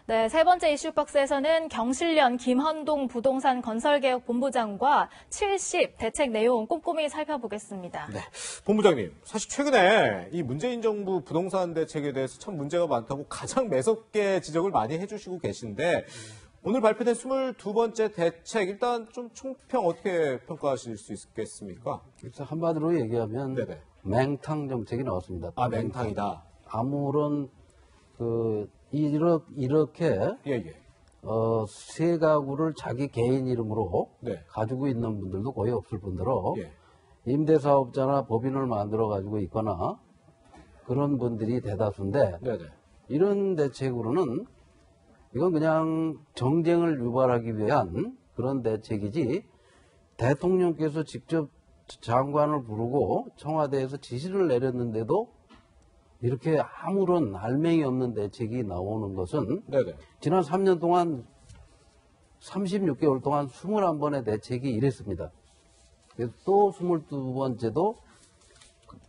네, 세 번째 이슈박스에서는 경실련 김헌동 부동산 건설개혁본부장과 70 대책 내용 꼼꼼히 살펴보겠습니다. 네, 본부장님, 사실 최근에 이 문재인 정부 부동산 대책에 대해서 참 문제가 많다고 가장 매섭게 지적을 많이 해주시고 계신데 오늘 발표된 22번째 대책 일단 좀 총평 어떻게 평가하실 수 있겠습니까? 그래서 한마디로 얘기하면 네네. 맹탕 정책이 나왔습니다. 아, 맹탕이다. 아무런 이렇게 예. 세 가구를 자기 개인 이름으로 네. 가지고 있는 분들도 거의 없을 뿐더러 예. 임대사업자나 법인을 만들어 가지고 있거나 그런 분들이 대다수인데 네네. 이런 대책으로는 이건 그냥 정쟁을 유발하기 위한 그런 대책이지 대통령께서 직접 장관을 부르고 청와대에서 지시를 내렸는데도 이렇게 아무런 알맹이 없는 대책이 나오는 것은 네네. 지난 3년 동안 36개월 동안 21번의 대책이 이랬습니다. 그래서 또 22번째도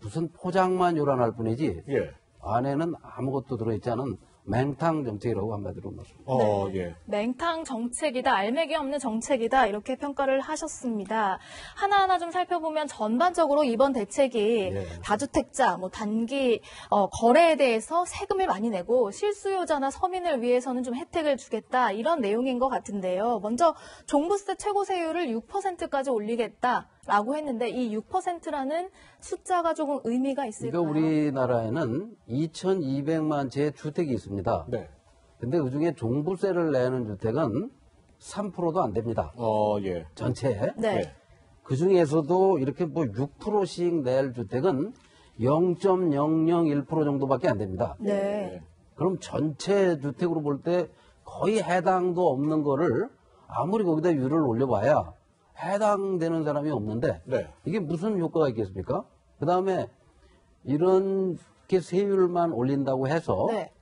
무슨 포장만 요란할 뿐이지 예. 안에는 아무것도 들어있지 않은 맹탕 정책이라고 한마디로 말씀드립니다. 예. 맹탕 정책이다, 알맹이 없는 정책이다 이렇게 평가를 하셨습니다. 하나하나 좀 살펴보면 전반적으로 이번 대책이 다주택자, 단기 거래에 대해서 세금을 많이 내고 실수요자나 서민을 위해서는 좀 혜택을 주겠다 이런 내용인 것 같은데요. 먼저 종부세 최고세율을 6%까지 올리겠다라고 했는데 이 6%라는 숫자가 조금 의미가 있을까요? 그러니까 우리나라에는 2,200만 채의 주택이 있습니다. 네. 근데 그중에 종부세를 내는 주택은 3%도 안 됩니다. 예. 전체에. 네. 그 중에서도 이렇게 6%씩 낼 주택은 0.001% 정도밖에 안 됩니다. 네. 그럼 전체 주택으로 볼 때 거의 해당도 없는 거를 아무리 거기다 율을 올려봐야 해당되는 사람이 없는데 네. 이게 무슨 효과가 있겠습니까? 그 다음에 이렇게 세율만 올린다고 해서 네.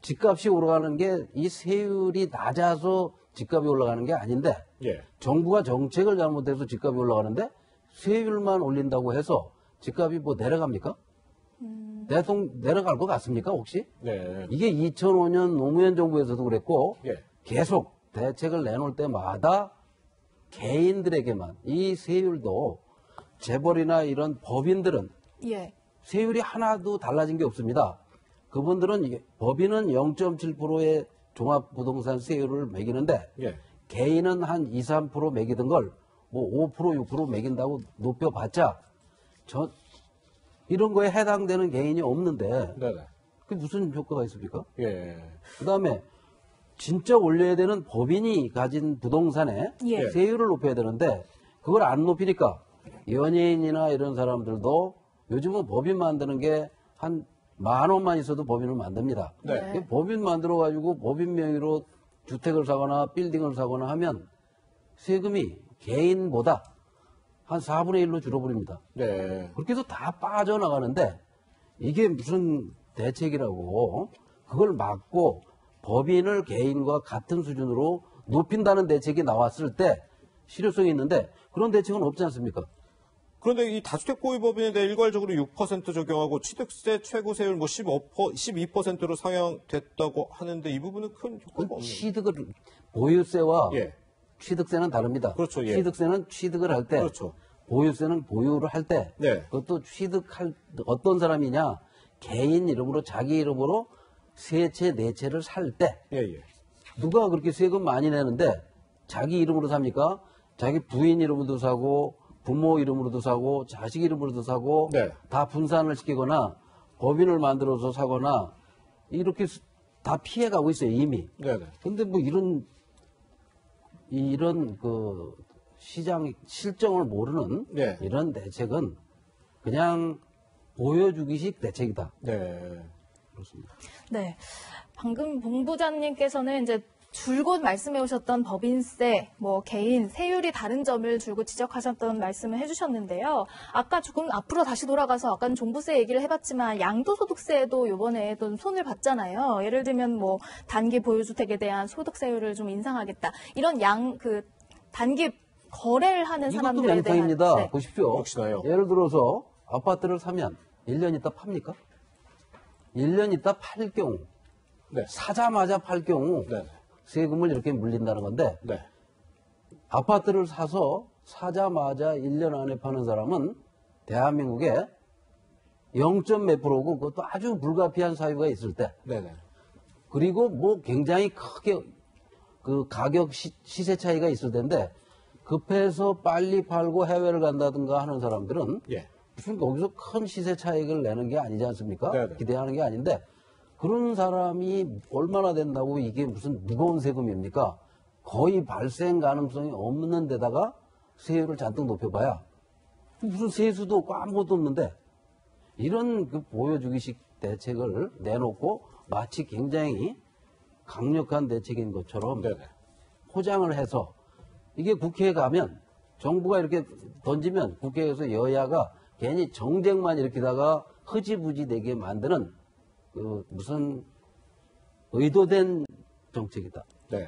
집값이 올라가는 게 이 세율이 낮아서 집값이 올라가는 게 아닌데 예. 정부가 정책을 잘못해서 집값이 올라가는데 세율만 올린다고 해서 집값이 내려갑니까? 대충 내려갈 것 같습니까 혹시? 네. 이게 2005년 노무현 정부에서도 그랬고 예. 계속 대책을 내놓을 때마다 개인들에게만 이 세율도 재벌이나 이런 법인들은 예. 세율이 하나도 달라진 게 없습니다. 그분들은 법인은 0.7%의 종합부동산 세율을 매기는데 예. 개인은 한 2, 3% 매기던 걸 5%, 6% 매긴다고 높여봤자 이런 거에 해당되는 개인이 없는데 네네. 그게 무슨 효과가 있습니까? 예. 그다음에 진짜 올려야 되는 법인이 가진 부동산에 예. 세율을 높여야 되는데 그걸 안 높이니까 연예인이나 이런 사람들도 요즘은 법인 만드는 게 한 10,000원만 있어도 법인을 만듭니다. 네. 법인 만들어가지고 법인 명의로 주택을 사거나 빌딩을 사거나 하면 세금이 개인보다 한 4분의 1로 줄어버립니다. 네. 그렇게 해서 다 빠져나가는데 이게 무슨 대책이라고 그걸 막고 법인을 개인과 같은 수준으로 높인다는 대책이 나왔을 때 실효성이 있는데 그런 대책은 없지 않습니까? 그런데 이 다주택 보유 법인에 대해 일괄적으로 6% 적용하고 취득세 최고세율 12%로 상향됐다고 하는데 이 부분은 큰 효과가 없네요. 보유세와 예. 취득세는 다릅니다. 그렇죠. 예. 취득세는 취득을 할 때, 그렇죠. 보유세는 보유를 할 때, 네. 그것도 취득할 어떤 사람이냐 개인 이름으로 자기 이름으로 세 채, 네 채를 살 때 예. 누가 그렇게 세금 많이 내는데 자기 이름으로 삽니까? 자기 부인 이름으로도 사고 부모 이름으로도 사고 자식 이름으로도 사고 네. 다 분산을 시키거나 법인을 만들어서 사거나 이렇게 다 피해가고 있어요 이미. 네네. 근데 이런 그 시장 실정을 모르는 네. 이런 대책은 그냥 보여주기식 대책이다. 네. 그렇습니다. 네. 방금 본부장님께서는 이제 줄곧 말씀해 오셨던 법인세, 개인, 세율이 다른 점을 줄곧 지적하셨던 말씀을 해주셨는데요. 아까 조금 앞으로 다시 돌아가서 아까는 종부세 얘기를 해봤지만 양도소득세도 이번에 또 손을 봤잖아요. 예를 들면 단기 보유주택에 대한 소득세율을 좀 인상하겠다. 이런 단기 거래를 하는 이것도 사람들에 대한. 맹탕입니다. 네. 보십시오. 역시나요. 예를 들어서 아파트를 사면 1년 있다 팝니까? 1년 있다 팔 경우 네. 사자마자 팔 경우 네. 세금을 이렇게 물린다는 건데 네. 아파트를 사서 사자마자 1년 안에 파는 사람은 대한민국에 0. 몇 프로고 그것도 아주 불가피한 사유가 있을 때 네네. 그리고 뭐 굉장히 크게 그 가격 시세 차이가 있을 텐데 급해서 빨리 팔고 해외를 간다든가 하는 사람들은 예. 무슨 거기서 큰 시세 차익을 내는 게 아니지 않습니까? 네네. 기대하는 게 아닌데 그런 사람이 얼마나 된다고 이게 무슨 무거운 세금입니까? 거의 발생 가능성이 없는 데다가 세율을 잔뜩 높여봐야 무슨 세수도 없고 아무것도 없는데 이런 그 보여주기식 대책을 내놓고 마치 굉장히 강력한 대책인 것처럼 네네. 포장을 해서 이게 국회에 가면 정부가 이렇게 던지면 국회에서 여야가 괜히 정쟁만 일으키다가 흐지부지 되게 만드는 그 무슨 의도된 정책이다. 네.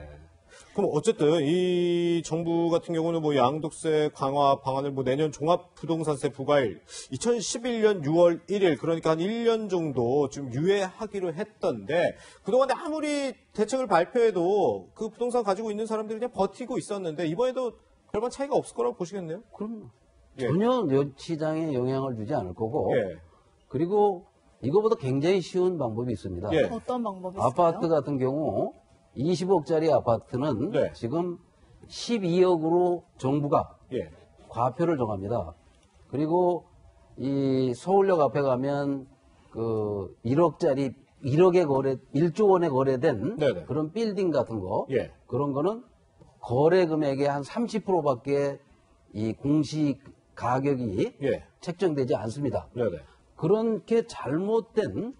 그럼 어쨌든 이 정부 같은 경우는 뭐 양도세 강화 방안을 뭐 내년 종합부동산세 부과일 2011년 6월 1일 그러니까 한 1년 정도 좀 유예하기로 했던데 그동안에 아무리 대책을 발표해도 그 부동산 가지고 있는 사람들이 그냥 버티고 있었는데 이번에도 별반 차이가 없을 거라고 보시겠네요? 그럼 예. 전혀 시장에 영향을 주지 않을 거고 예. 그리고 이거보다 굉장히 쉬운 방법이 있습니다. 예. 어떤 방법이 있을까요? 아파트 같은 경우 20억짜리 아파트는 네. 지금 12억으로 정부가 예. 과표를 정합니다. 그리고 이 서울역 앞에 가면 그 1억짜리 1조 원에 거래된 네네. 그런 빌딩 같은 거 예. 그런 거는 거래 금액의 한 30%밖에 이 공시 가격이 예. 책정되지 않습니다. 네네. 그렇게 잘못된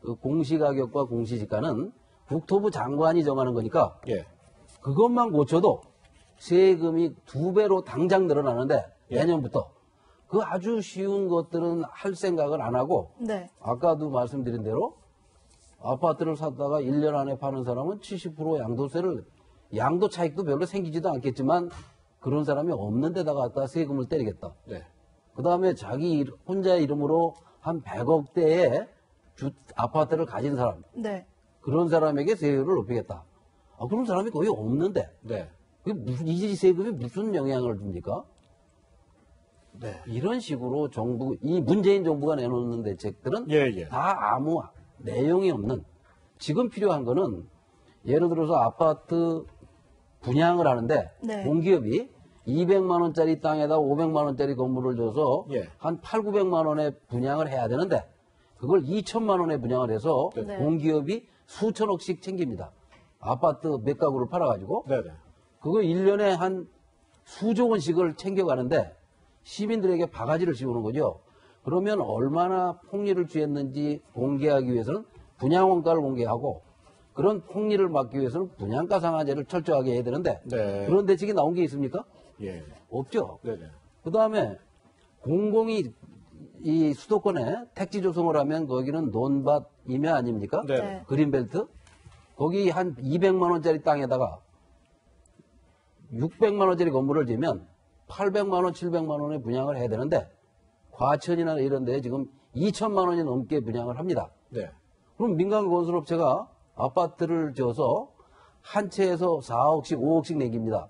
그 공시 가격과 공시 지가는 국토부 장관이 정하는 거니까 예. 그것만 고쳐도 세금이 2배로 당장 늘어나는데 예. 내년부터 그 아주 쉬운 것들은 할 생각을 안 하고 네. 아까도 말씀드린 대로 아파트를 샀다가 1년 안에 파는 사람은 70% 양도세를 양도 차익도 별로 생기지도 않겠지만 그런 사람이 없는 데다가 갖다 세금을 때리겠다. 네. 그 다음에 자기 혼자 이름으로 한 100억대의 아파트를 가진 사람 네. 그런 사람에게 세율을 높이겠다. 그런 사람이 거의 없는데 네. 그게 무슨 이 세금이 무슨 영향을 줍니까? 네. 이런 식으로 정부 이 문재인 정부가 내놓는 대책들은 예, 예. 다 아무 내용이 없는 지금 필요한 거는 예를 들어서 아파트 분양을 하는데 네. 공기업이 200만 원짜리 땅에다 500만 원짜리 건물을 줘서 예. 한 8, 900만 원에 분양을 해야 되는데 그걸 2천만 원에 분양을 해서 네. 공기업이 수천억씩 챙깁니다. 아파트 몇 가구를 팔아가지고 네네. 그거 1년에 한 수조 원씩을 챙겨가는데 시민들에게 바가지를 씌우는 거죠. 그러면 얼마나 폭리를 취했는지 공개하기 위해서는 분양원가를 공개하고 그런 폭리를 막기 위해서는 분양가 상한제를 철저하게 해야 되는데 네. 그런 대책이 나온 게 있습니까? 예. 없죠. 네네. 그 다음에 공공이 이 수도권에 택지 조성을 하면 거기는 논밭 임야 아닙니까? 네. 네. 그린벨트? 거기 한 200만 원짜리 땅에다가 600만 원짜리 건물을 지으면 800만 원, 700만 원에 분양을 해야 되는데 과천이나 이런 데 지금 2천만 원이 넘게 분양을 합니다. 네. 그럼 민간 건설업체가 아파트를 지어서 한 채에서 4억씩, 5억씩 내깁니다.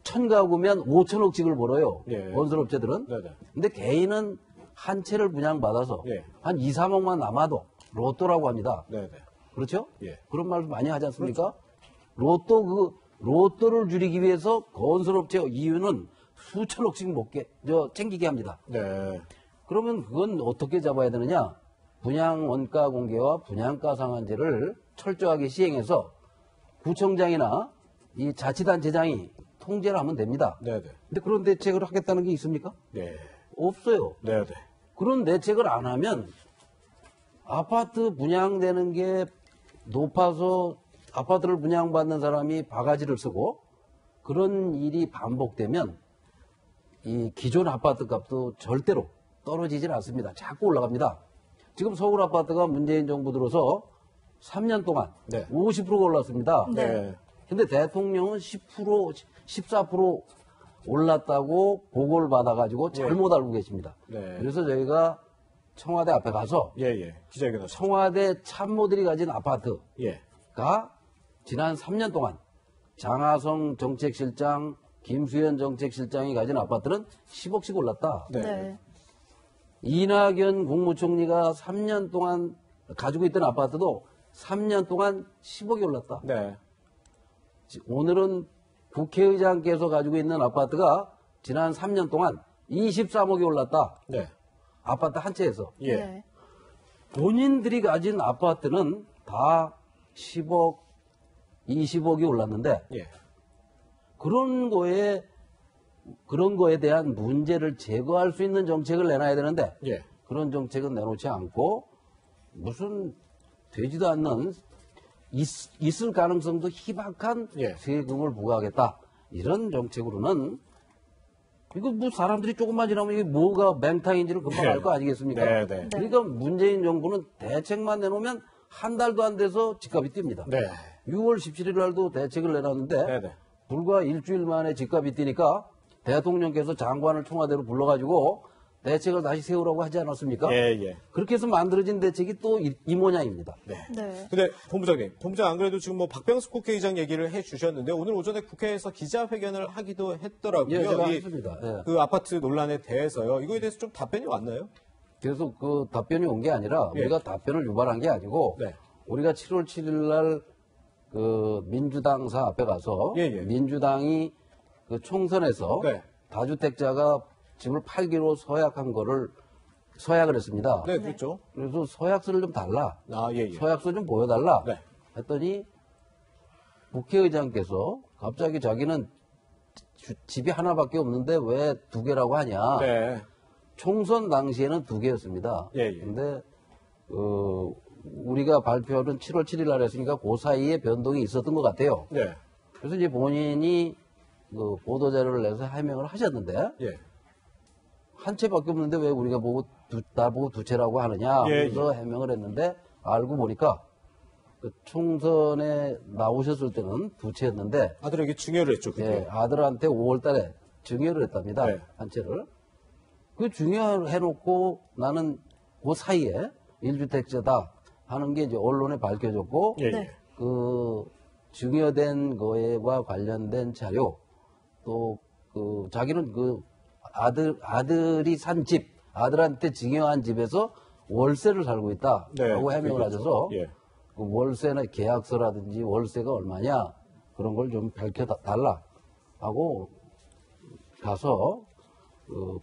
1000가구면 5천억씩을 벌어요. 예. 건설업체들은. 네네. 근데 개인은 한 채를 분양받아서 예. 한 2, 3억만 남아도 로또라고 합니다. 네네. 그렇죠? 예. 그런 말 많이 하지 않습니까? 로또를 줄이기 위해서 건설업체 이유는 수천억씩 챙기게 합니다. 네. 그러면 그건 어떻게 잡아야 되느냐? 분양 원가 공개와 분양가 상한제를 철저하게 시행해서 구청장이나 이 자치단체장이 통제를 하면 됩니다. 네네. 근데 그런 대책을 하겠다는 게 있습니까? 네. 없어요. 네네. 그런 대책을 안 하면 아파트 분양되는 게 높아서 아파트를 분양받는 사람이 바가지를 쓰고 그런 일이 반복되면 이 기존 아파트 값도 절대로 떨어지질 않습니다. 자꾸 올라갑니다. 지금 서울 아파트가 문재인 정부 들어서 3년 동안 네. 50%가 올랐습니다. 네. 근데 대통령은 10%, 14% 올랐다고 보고를 받아가지고 잘못 알고 계십니다. 네. 그래서 저희가 청와대 앞에 가서 예. 기자회견 하셨죠. 청와대 참모들이 가진 아파트가 예. 지난 3년 동안 장하성 정책실장, 김수현 정책실장이 가진 아파트는 10억씩 올랐다. 네. 네. 이낙연 국무총리가 3년 동안 가지고 있던 아파트도 3년 동안 10억이 올랐다. 네. 오늘은 국회의장께서 가지고 있는 아파트가 지난 3년 동안 23억이 올랐다. 네. 아파트 한 채에서. 예. 네. 본인들이 가진 아파트는 다 10억, 20억이 올랐는데 예. 그런 거에 대한 문제를 제거할 수 있는 정책을 내놔야 되는데 예. 그런 정책은 내놓지 않고 무슨 되지도 않는 있을 가능성도 희박한 예. 세금을 부과하겠다. 이런 정책으로는 이거 뭐 사람들이 조금만 지나면 이게 뭐가 맹탕인지를 금방 네. 알 거 아니겠습니까? 네, 네. 그러니까 문재인 정부는 대책만 내놓으면 한 달도 안 돼서 집값이 뜁니다. 네. 6월 17일 날도 대책을 내놨는데 네. 불과 일주일 만에 집값이 뛰니까 대통령께서 장관을 청와대로 불러가지고 대책을 다시 세우라고 하지 않았습니까? 예. 그렇게 해서 만들어진 대책이 또 이 모양입니다. 네. 네. 근데 본부장 안 그래도 지금 뭐 박병수 국회의장 얘기를 해 주셨는데 오늘 오전에 국회에서 기자회견을 하기도 했더라고요. 예, 제가 이 했습니다. 예. 그 아파트 논란에 대해서요. 이거에 대해서 좀 답변이 왔나요? 그래서 그 답변이 온 게 아니라 예. 우리가 답변을 유발한 게 아니고 네. 우리가 7월 7일 날 그 민주당사 앞에 가서 예. 민주당이 그 총선에서 네. 다주택자가 집을 팔기로 서약을 했습니다. 네, 그렇죠. 그래서 서약서를 좀 달라. 예. 서약서 좀 보여달라. 네. 했더니 국회의장께서 갑자기 자기는 집이 하나밖에 없는데 왜 두 개라고 하냐. 네. 총선 당시에는 두 개였습니다. 예. 근데 우리가 발표는 7월 7일 날 했으니까 그 사이에 변동이 있었던 것 같아요. 네. 그래서 이제 본인이 그 보도자료를 내서 해명을 하셨는데 예. 한 채밖에 없는데 왜 우리가 나보고 두 채라고 하느냐. 예, 그래서 해명을 했는데 알고 보니까 그 총선에 나오셨을 때는 두 채였는데 아들에게 증여를 했죠. 그때. 예, 아들한테 5월 달에 증여를 했답니다. 네. 한 채를. 그 증여를 해놓고 나는 그 사이에 1주택자다 하는 게 이제 언론에 밝혀졌고 예. 네. 그 증여된 거에와 관련된 자료 또 그 자기는 그 아들이 산 집, 아들한테 증여한 집에서 월세를 살고 있다라고 네, 해명을 그렇죠. 하셔서 예. 그 월세나 계약서라든지 월세가 얼마냐 그런 걸 좀 밝혀달라 하고 가서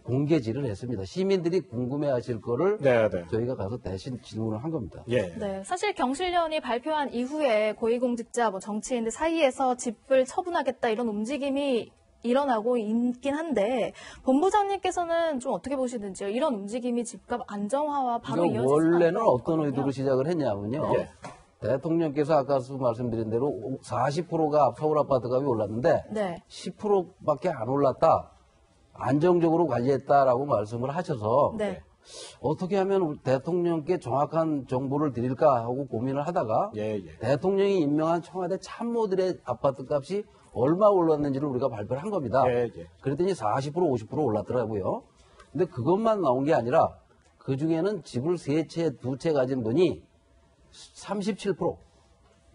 공개질을 했습니다. 시민들이 궁금해하실 거를 네. 저희가 가서 대신 질문을 한 겁니다. 예. 네, 사실 경실련이 발표한 이후에 고위공직자, 정치인들 사이에서 집을 처분하겠다 이런 움직임이 일어나고 있긴 한데 본부장님께서는 좀 어떻게 보시는지요? 이런 움직임이 집값 안정화와 바로 그러니까 이어지는 원래는 어떤 의도로 시작을 했냐면요. 예. 대통령께서 아까도 말씀드린 대로 40%가 서울 아파트 값이 올랐는데 네. 10%밖에 안 올랐다. 안정적으로 관리했다라고 말씀을 하셔서 네. 어떻게 하면 대통령께 정확한 정보를 드릴까 하고 고민을 하다가 예. 대통령이 임명한 청와대 참모들의 아파트 값이 얼마 올랐는지를 우리가 발표를 한 겁니다. 예. 그랬더니 40%, 50% 올랐더라고요. 근데 그것만 나온 게 아니라 그 중에는 집을 3채, 2채 가진 분이 37%,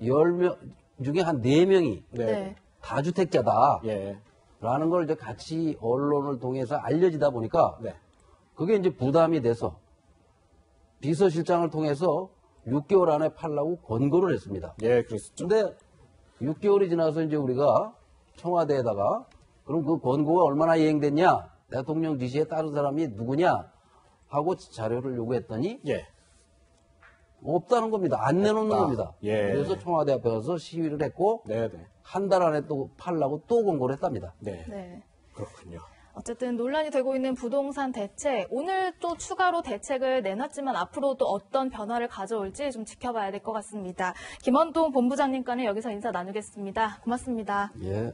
10명 중에 한 4명이 네. 다주택자다. 예. 라는 걸 이제 같이 언론을 통해서 알려지다 보니까 네. 그게 이제 부담이 돼서 비서실장을 통해서 6개월 안에 팔라고 권고를 했습니다. 예, 그랬었죠. 근데 6개월이 지나서 이제 우리가 청와대에다가 그럼 그 권고가 얼마나 이행됐냐? 대통령 지시에 따른 사람이 누구냐? 하고 자료를 요구했더니 예. 없다는 겁니다. 안 내놓는 없다. 겁니다. 예. 그래서 청와대 앞에 가서 시위를 했고 네. 한 달 안에 또 팔라고 또 권고를 했답니다. 네. 네. 그렇군요. 어쨌든 논란이 되고 있는 부동산 대책, 오늘 또 추가로 대책을 내놨지만 앞으로 또 어떤 변화를 가져올지 좀 지켜봐야 될 것 같습니다. 김원동 본부장님과는 여기서 인사 나누겠습니다. 고맙습니다. 예.